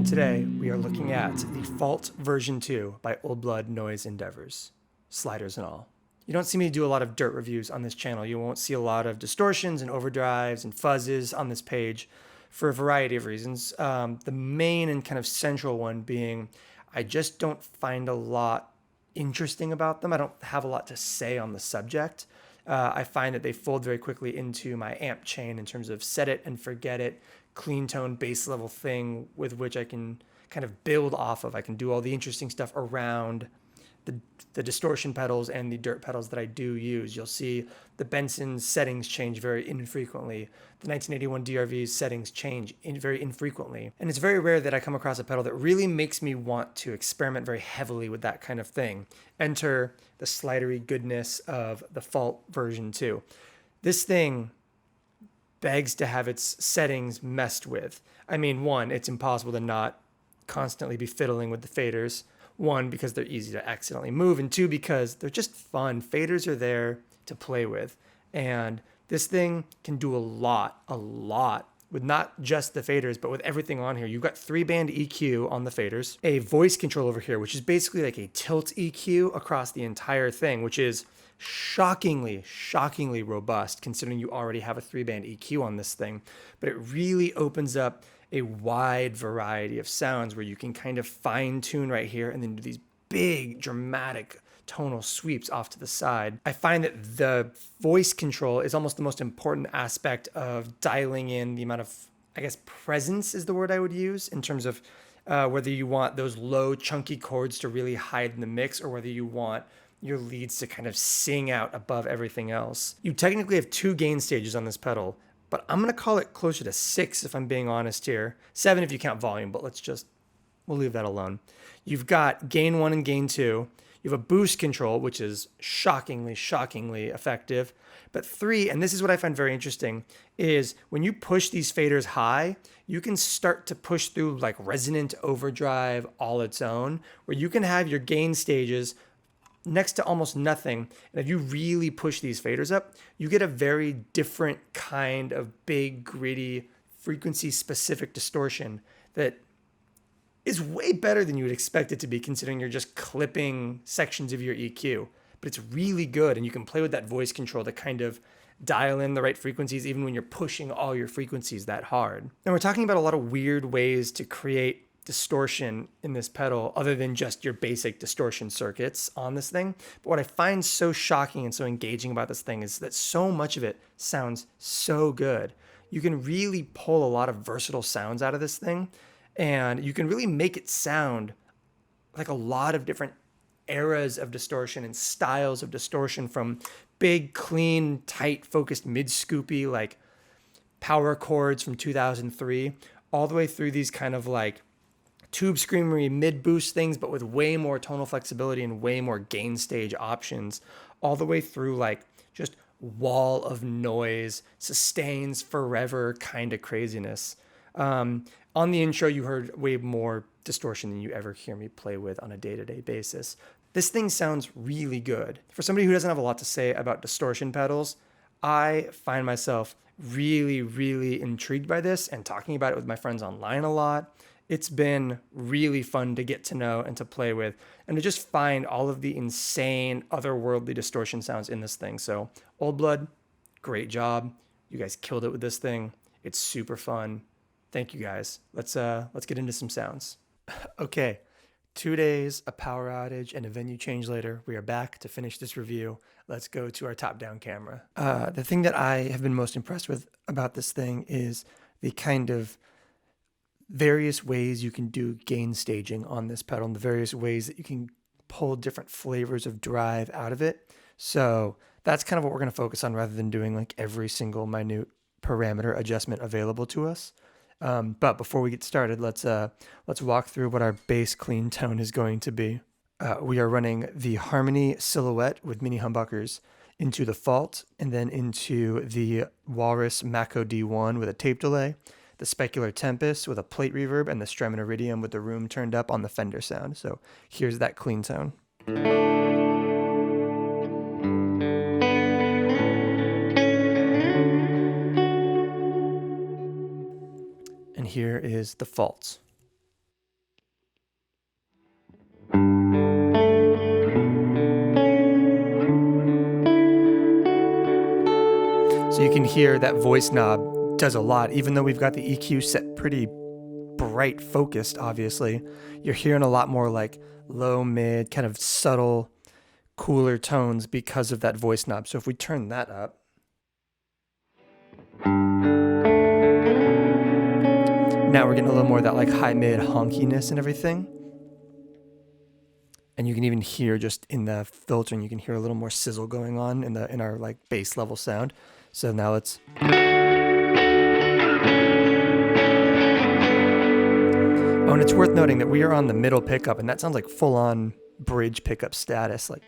and today we are looking at the Fault version 2 by Old Blood Noise Endeavors, sliders and all. You don't see me do a lot of dirt reviews on this channel. You won't see a lot of distortions and overdrives and fuzzes on this page for a variety of reasons. The main and kind of central one being I just don't find a lot interesting about them. I don't have a lot to say on the subject. I find that they fold very quickly into my amp chain in terms of set it and forget it, clean tone bass level thing with which I can kind of build off of. I can do all the interesting stuff around the distortion pedals and the dirt pedals that I do use. You'll see the Benson settings change very infrequently. The 1981 DRV's settings change very infrequently. And it's very rare that I come across a pedal that really makes me want to experiment very heavily with that kind of thing. Enter the slidery goodness of the Fault version 2. This thing begs to have its settings messed with. I mean, one, it's impossible to not constantly be fiddling with the faders. One, because they're easy to accidentally move, and two, because they're just fun. Faders are there to play with, and this thing can do a lot with not just the faders, but with everything on here. You've got 3-band EQ on the faders, a voice control over here, which is basically like a tilt EQ across the entire thing, which is shockingly robust considering you already have a 3-band EQ on this thing. But it really opens up a wide variety of sounds where you can kind of fine tune right here and then do these big dramatic tonal sweeps off to the side. I find that the voice control is almost the most important aspect of dialing in the amount of, I guess, presence is the word I would use in terms of whether you want those low chunky chords to really hide in the mix or whether you want your leads to kind of sing out above everything else. You technically have 2 gain stages on this pedal, but I'm going to call it closer to 6 if I'm being honest here. 7 if you count volume, but we'll leave that alone. You've got gain 1 and gain 2. You have a boost control, which is shockingly effective. But 3, and this is what I find very interesting, is when you push these faders high, you can start to push through like resonant overdrive all its own, where you can have your gain stages next to almost nothing. And if you really push these faders up, you get a very different kind of big, gritty, frequency-specific distortion that is way better than you would expect it to be considering you're just clipping sections of your EQ. But it's really good, and you can play with that voice control to kind of dial in the right frequencies even when you're pushing all your frequencies that hard. And we're talking about a lot of weird ways to create distortion in this pedal other than just your basic distortion circuits on this thing. But what I find so shocking and so engaging about this thing is that so much of it sounds so good. You can really pull a lot of versatile sounds out of this thing, and you can really make it sound like a lot of different eras of distortion and styles of distortion, from big, clean, tight, focused mid-scoopy like power chords from 2003 all the way through these kind of like tube screamery mid-boost things, but with way more tonal flexibility and way more gain stage options, all the way through like just wall of noise, sustains forever kind of craziness. On the intro, you heard way more distortion than you ever hear me play with on a day-to-day basis. This thing sounds really good. For somebody who doesn't have a lot to say about distortion pedals, I find myself really intrigued by this and talking about it with my friends online a lot. It's been really fun to get to know and to play with and to just find all of the insane otherworldly distortion sounds in this thing. So Old Blood, great job. You guys killed it with this thing. It's super fun. Thank you guys. Let's get into some sounds. Okay, 2 days, a power outage, and a venue change later. We are back to finish this review. Let's go to our top-down camera. The thing that I have been most impressed with about this thing is the kind of various ways you can do gain staging on this pedal and the various ways that you can pull different flavors of drive out of it. So that's kind of what we're going to focus on rather than doing like every single minute parameter adjustment available to us. But before we get started, let's walk through what our bass clean tone is going to be. We are running the Harmony Silhouette with mini humbuckers into the Fault and then into the Walrus Mako D1 with a tape delay, the Specular Tempest with a plate reverb, and the Strymon Iridium with the room turned up on the Fender sound. So here's that clean tone. And here is the Fault. So you can hear that voice knob does a lot, even though we've got the EQ set pretty bright focused, obviously. You're hearing a lot more like low, mid, kind of subtle, cooler tones because of that voice knob. So if we turn that up, now we're getting a little more of that like high mid honkiness and everything. And you can even hear just in the filtering, you can hear a little more sizzle going on in our like bass level sound. So now let's. Oh, and it's worth noting that we are on the middle pickup, and that sounds like full on bridge pickup status. Like.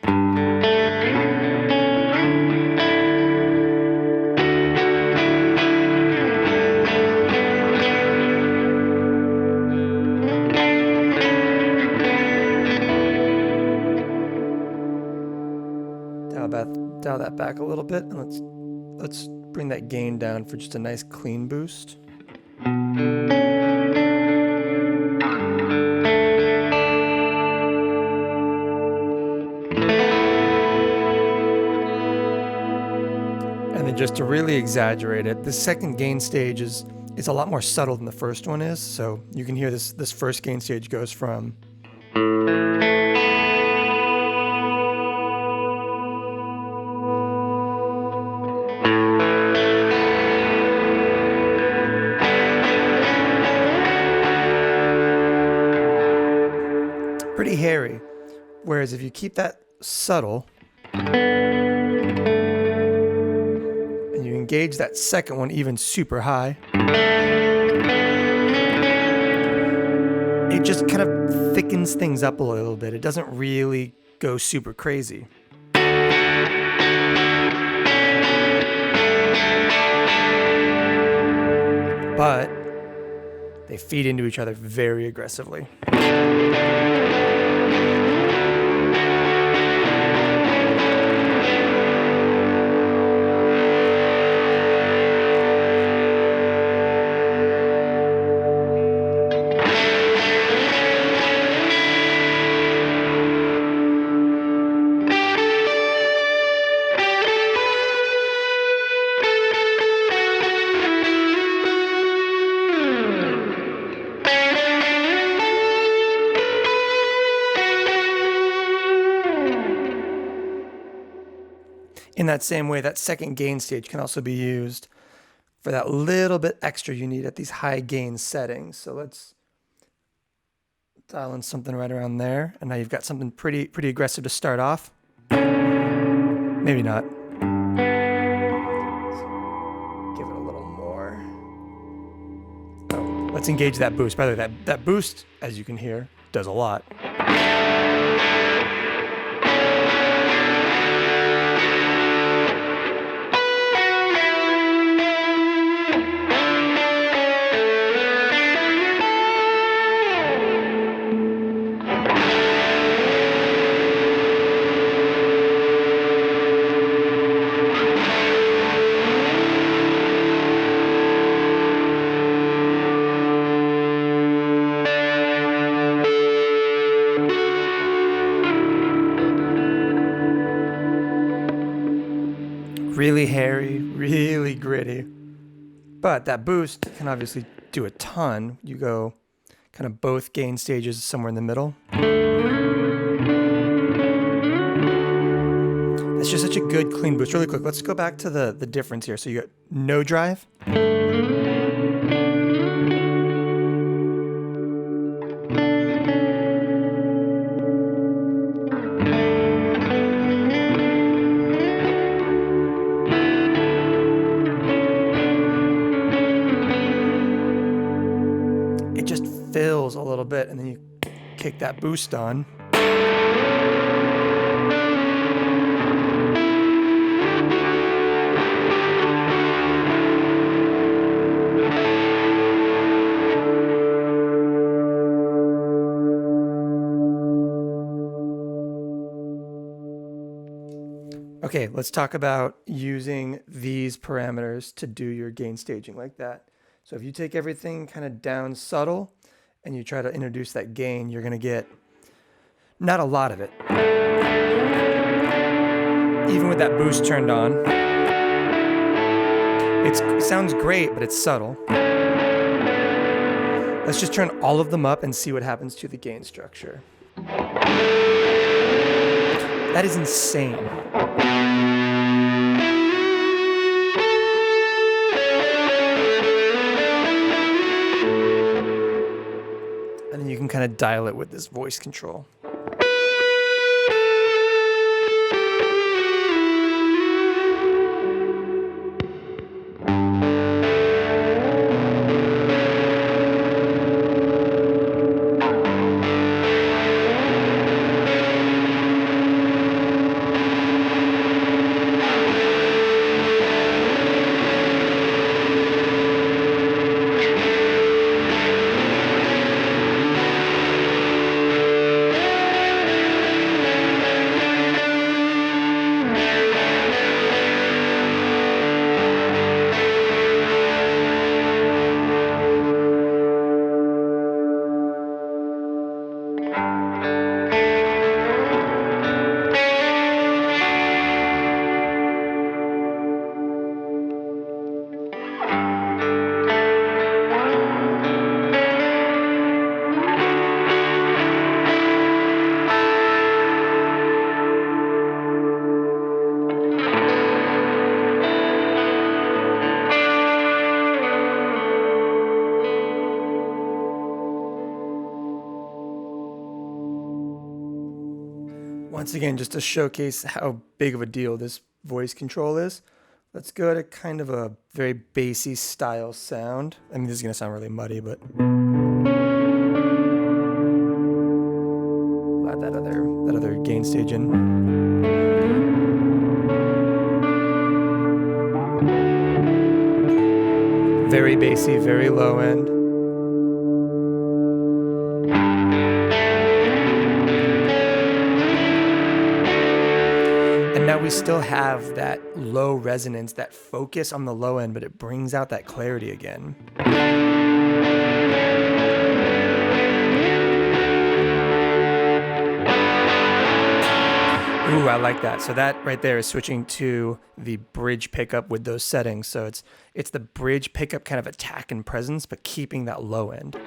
Dial that back a little bit, and let's bring that gain down for just a nice clean boost. And then just to really exaggerate it, the second gain stage is a lot more subtle than the first one is. So you can hear this first gain stage goes from pretty hairy. Whereas if you keep that subtle and you engage that second one even super high, it just kind of thickens things up a little bit. It doesn't really go super crazy. But they feed into each other very aggressively. In that same way, that second gain stage can also be used for that little bit extra you need at these high gain settings. So let's dial in something right around there. And now you've got something pretty aggressive to start off. Maybe not. Let's give it a little more. Oh, let's engage that boost. By the way, that boost, as you can hear, does a lot. Really hairy, really gritty. But that boost can obviously do a ton. You go kind of both gain stages somewhere in the middle. That's just such a good clean boost. Really quick, let's go back to the difference here. So you got no drive. Fills a little bit, and then you kick that boost on. Okay, let's talk about using these parameters to do your gain staging like that. So if you take everything kind of down subtle and you try to introduce that gain, you're going to get not a lot of it. Even with that boost turned on. It sounds great, but it's subtle. Let's just turn all of them up and see what happens to the gain structure. That is insane. And then you can kind of dial it with this voice control. Once again, just to showcase how big of a deal this voice control is, let's go to kind of a very bassy style sound. I mean, this is going to sound really muddy, but we'll add that other gain stage in. Very bassy, very low end. And now we still have that low resonance, that focus on the low end, but it brings out that clarity again. Ooh, I like that. So that right there is switching to the bridge pickup with those settings. So it's the bridge pickup kind of attack and presence, but keeping that low end.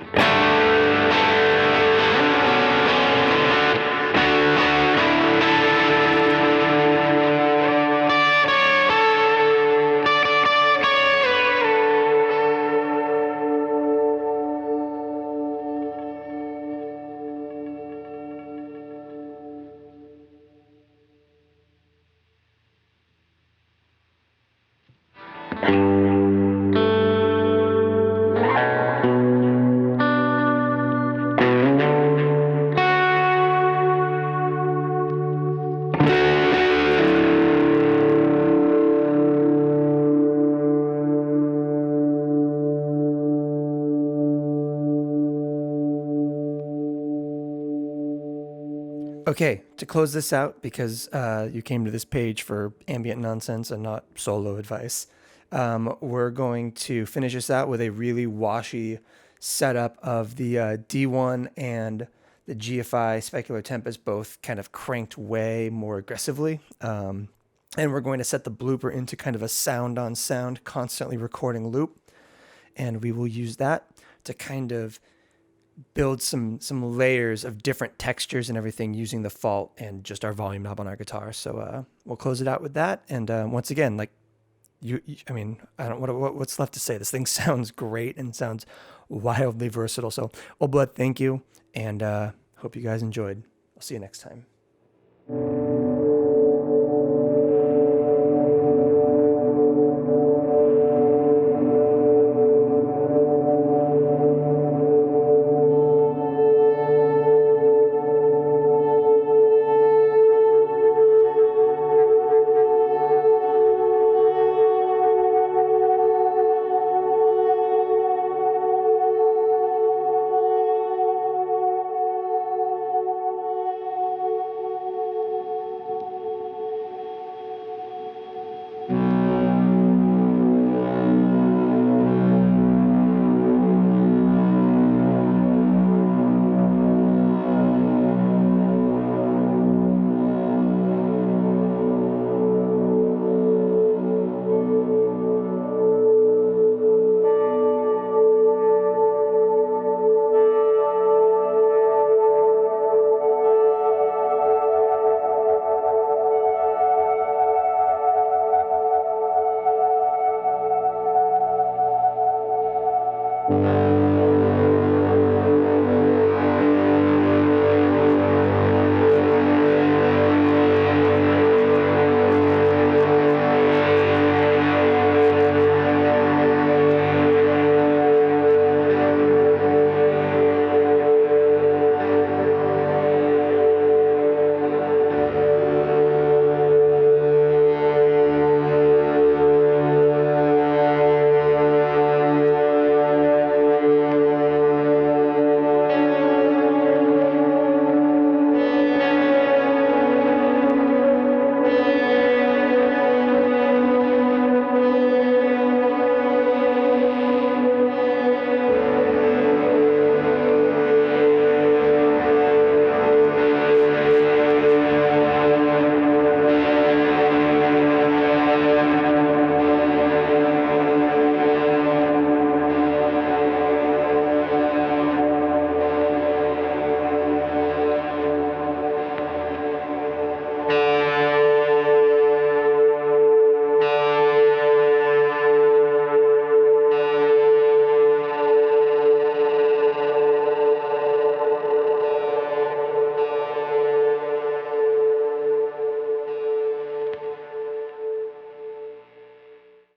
Okay, to close this out, because you came to this page for ambient nonsense and not solo advice, we're going to finish this out with a really washy setup of the D1 and the GFI specular tempest, both kind of cranked way more aggressively. And we're going to set the blooper into kind of a sound on sound, constantly recording loop. And we will use that to kind of build some layers of different textures and everything using the fault and just our volume knob on our guitar. So we'll close it out with that. And once again, like I mean, I don't what's left to say. This thing sounds great and sounds wildly versatile. So Old Blood, thank you, and hope you guys enjoyed. I'll see you next time.